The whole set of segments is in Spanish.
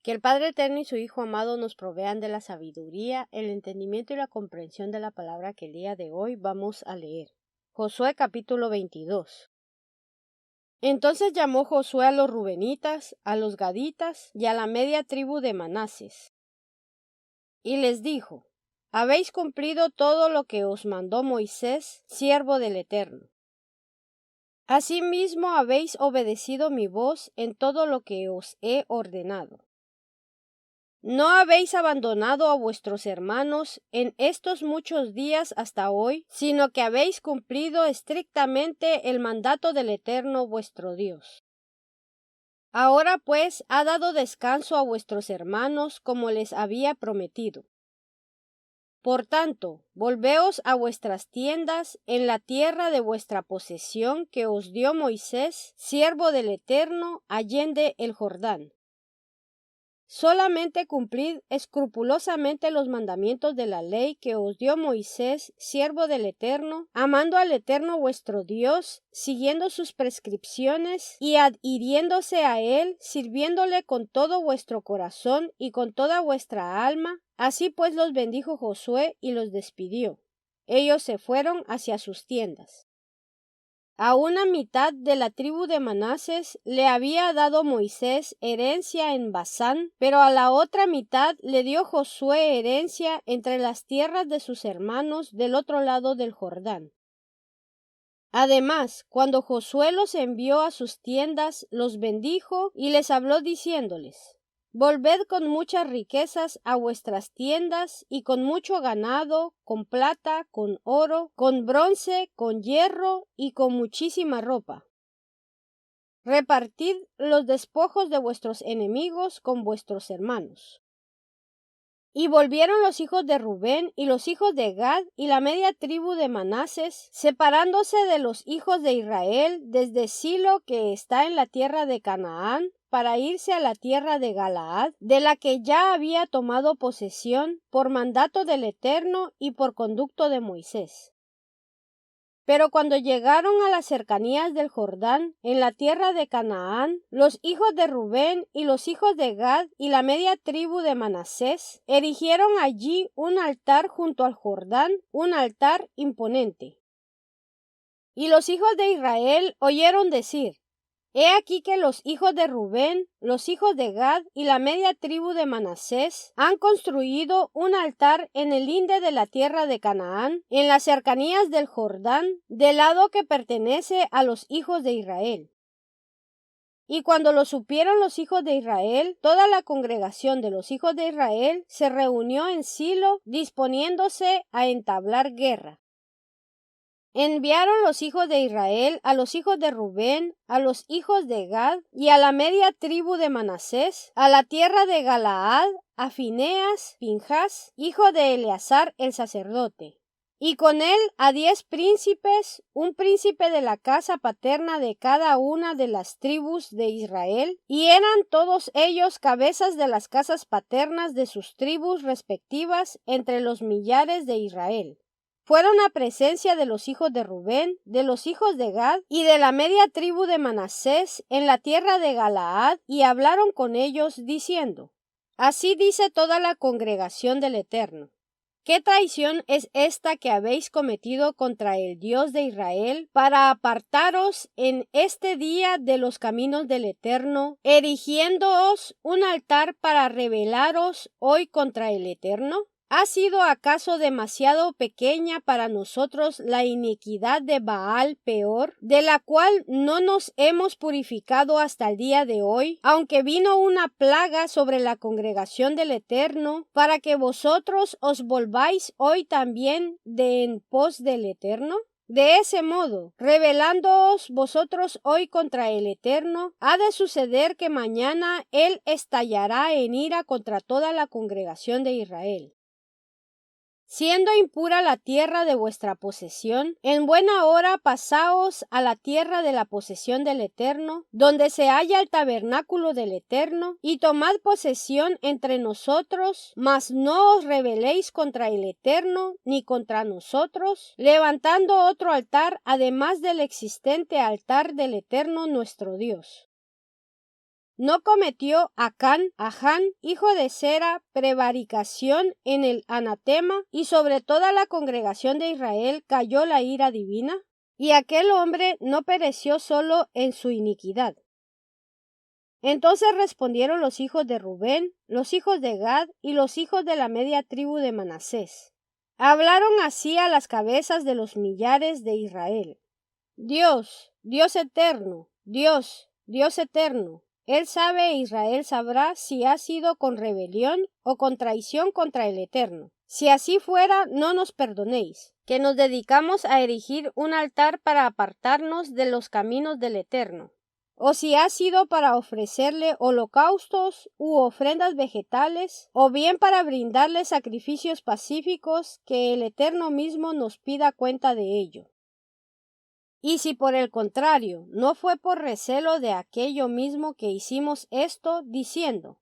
Que el Padre Eterno y su Hijo amado nos provean de la sabiduría, el entendimiento y la comprensión de la palabra que el día de hoy vamos a leer. Josué capítulo 22. Entonces llamó Josué a los rubenitas, a los gaditas y a la media tribu de Manases. Y les dijo: Habéis cumplido todo lo que os mandó Moisés, siervo del Eterno. Asimismo habéis obedecido mi voz en todo lo que os he ordenado. No habéis abandonado a vuestros hermanos en estos muchos días hasta hoy, sino que habéis cumplido estrictamente el mandato del Eterno vuestro Dios. Ahora pues ha dado descanso a vuestros hermanos como les había prometido. Por tanto, volveos a vuestras tiendas en la tierra de vuestra posesión que os dio Moisés, siervo del Eterno, allende el Jordán. Solamente cumplid escrupulosamente los mandamientos de la ley que os dio Moisés, siervo del Eterno, amando al Eterno vuestro Dios, siguiendo sus prescripciones y adhiriéndose a él, sirviéndole con todo vuestro corazón y con toda vuestra alma. Así pues los bendijo Josué y los despidió. Ellos se fueron hacia sus tiendas. A una mitad de la tribu de Manases le había dado Moisés herencia en Basán, pero a la otra mitad le dio Josué herencia entre las tierras de sus hermanos del otro lado del Jordán. Además, cuando Josué los envió a sus tiendas, los bendijo y les habló diciéndoles: Volved con muchas riquezas a vuestras tiendas y con mucho ganado, con plata, con oro, con bronce, con hierro y con muchísima ropa. Repartid los despojos de vuestros enemigos con vuestros hermanos. Y volvieron los hijos de Rubén y los hijos de Gad y la media tribu de Manases, separándose de los hijos de Israel desde Silo, que está en la tierra de Canaán, para irse a la tierra de Galaad, de la que ya había tomado posesión por mandato del Eterno y por conducto de Moisés. Pero cuando llegaron a las cercanías del Jordán, en la tierra de Canaán, los hijos de Rubén y los hijos de Gad y la media tribu de Manasés erigieron allí un altar junto al Jordán, un altar imponente. Y los hijos de Israel oyeron decir: He aquí que los hijos de Rubén, los hijos de Gad y la media tribu de Manasés han construido un altar en el linde de la tierra de Canaán, en las cercanías del Jordán, del lado que pertenece a los hijos de Israel. Y cuando lo supieron los hijos de Israel, toda la congregación de los hijos de Israel se reunió en Silo, disponiéndose a entablar guerra. Enviaron los hijos de Israel a los hijos de Rubén, a los hijos de Gad y a la media tribu de Manasés, a la tierra de Galaad, a Fineas, Pinjas, hijo de Eleazar el sacerdote, y con él a 10 príncipes, un príncipe de la casa paterna de cada una de las tribus de Israel, y eran todos ellos cabezas de las casas paternas de sus tribus respectivas entre los millares de Israel. Fueron a presencia de los hijos de Rubén, de los hijos de Gad y de la media tribu de Manasés en la tierra de Galaad, y hablaron con ellos diciendo: Así dice toda la congregación del Eterno: ¿Qué traición es esta que habéis cometido contra el Dios de Israel para apartaros en este día de los caminos del Eterno, erigiéndoos un altar para rebelaros hoy contra el Eterno? ¿Ha sido acaso demasiado pequeña para nosotros la iniquidad de Baal Peor, de la cual no nos hemos purificado hasta el día de hoy, aunque vino una plaga sobre la congregación del Eterno, para que vosotros os volváis hoy también de en pos del Eterno? De ese modo, rebelándoos vosotros hoy contra el Eterno, ha de suceder que mañana Él estallará en ira contra toda la congregación de Israel. Siendo impura la tierra de vuestra posesión, en buena hora pasaos a la tierra de la posesión del Eterno, donde se halla el tabernáculo del Eterno, y tomad posesión entre nosotros, mas no os rebeléis contra el Eterno ni contra nosotros, levantando otro altar además del existente altar del Eterno nuestro Dios. ¿No cometió Acán, hijo de Zera, prevaricación en el anatema, y sobre toda la congregación de Israel cayó la ira divina? Y aquel hombre no pereció solo en su iniquidad. Entonces respondieron los hijos de Rubén, los hijos de Gad y los hijos de la media tribu de Manasés. Hablaron así a las cabezas de los millares de Israel. Dios, Dios eterno, Dios, Dios eterno, Él sabe e Israel sabrá si ha sido con rebelión o con traición contra el Eterno. Si así fuera, no nos perdonéis, que nos dedicamos a erigir un altar para apartarnos de los caminos del Eterno. O si ha sido para ofrecerle holocaustos u ofrendas vegetales, o bien para brindarle sacrificios pacíficos, que el Eterno mismo nos pida cuenta de ello. Y si por el contrario no fue por recelo de aquello mismo que hicimos esto, diciendo,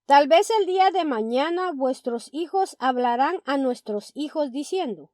tal vez el día de mañana vuestros hijos hablarán a nuestros hijos diciendo,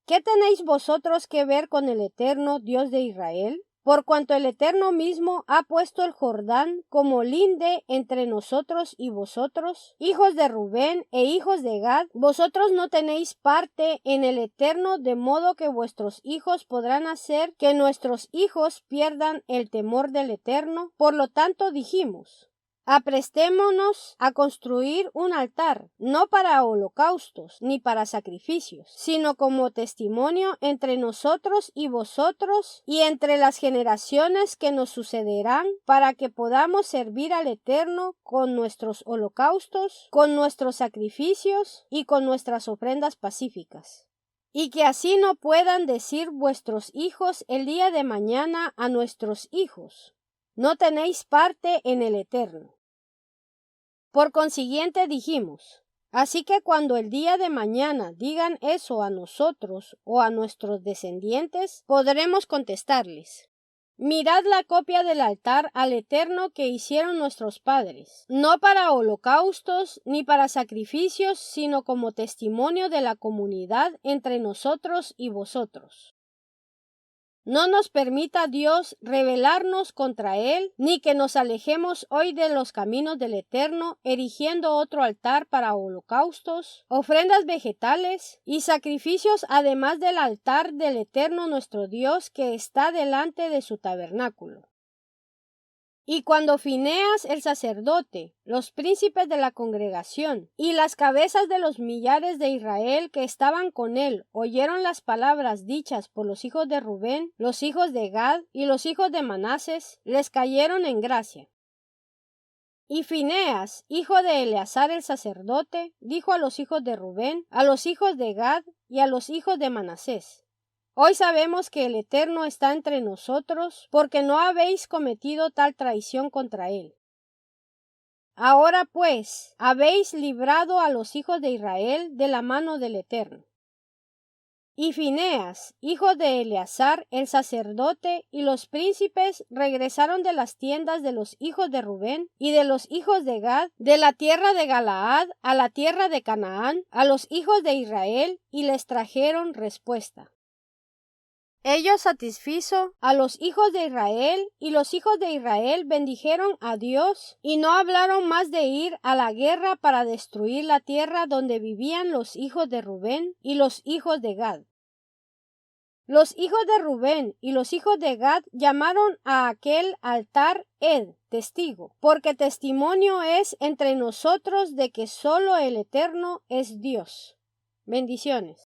¿qué tenéis vosotros que ver con el Eterno Dios de Israel? Por cuanto el Eterno mismo ha puesto el Jordán como linde entre nosotros y vosotros, hijos de Rubén e hijos de Gad, vosotros no tenéis parte en el Eterno, de modo que vuestros hijos podrán hacer que nuestros hijos pierdan el temor del Eterno. Por lo tanto dijimos, aprestémonos a construir un altar, no para holocaustos ni para sacrificios, sino como testimonio entre nosotros y vosotros y entre las generaciones que nos sucederán, para que podamos servir al Eterno con nuestros holocaustos, con nuestros sacrificios y con nuestras ofrendas pacíficas. Y que así no puedan decir vuestros hijos el día de mañana a nuestros hijos, no tenéis parte en el Eterno. Por consiguiente dijimos, así que cuando el día de mañana digan eso a nosotros o a nuestros descendientes, podremos contestarles, mirad la copia del altar al Eterno que hicieron nuestros padres, no para holocaustos ni para sacrificios, sino como testimonio de la comunidad entre nosotros y vosotros. No nos permita Dios rebelarnos contra Él, ni que nos alejemos hoy de los caminos del Eterno, erigiendo otro altar para holocaustos, ofrendas vegetales y sacrificios, además del altar del Eterno nuestro Dios que está delante de su tabernáculo. Y cuando Fineas el sacerdote, los príncipes de la congregación y las cabezas de los millares de Israel que estaban con él oyeron las palabras dichas por los hijos de Rubén, los hijos de Gad y los hijos de Manases, les cayeron en gracia. Y Fineas, hijo de Eleazar el sacerdote, dijo a los hijos de Rubén, a los hijos de Gad y a los hijos de Manasés, hoy sabemos que el Eterno está entre nosotros, porque no habéis cometido tal traición contra él. Ahora pues, habéis librado a los hijos de Israel de la mano del Eterno. Y Fineas, hijo de Eleazar el sacerdote, y los príncipes regresaron de las tiendas de los hijos de Rubén y de los hijos de Gad, de la tierra de Galaad a la tierra de Canaán, a los hijos de Israel, y les trajeron respuesta. Ellos satisfizo a los hijos de Israel, y los hijos de Israel bendijeron a Dios, y no hablaron más de ir a la guerra para destruir la tierra donde vivían los hijos de Rubén y los hijos de Gad. Los hijos de Rubén y los hijos de Gad llamaron a aquel altar Ed, testigo, porque testimonio es entre nosotros de que solo el Eterno es Dios. Bendiciones.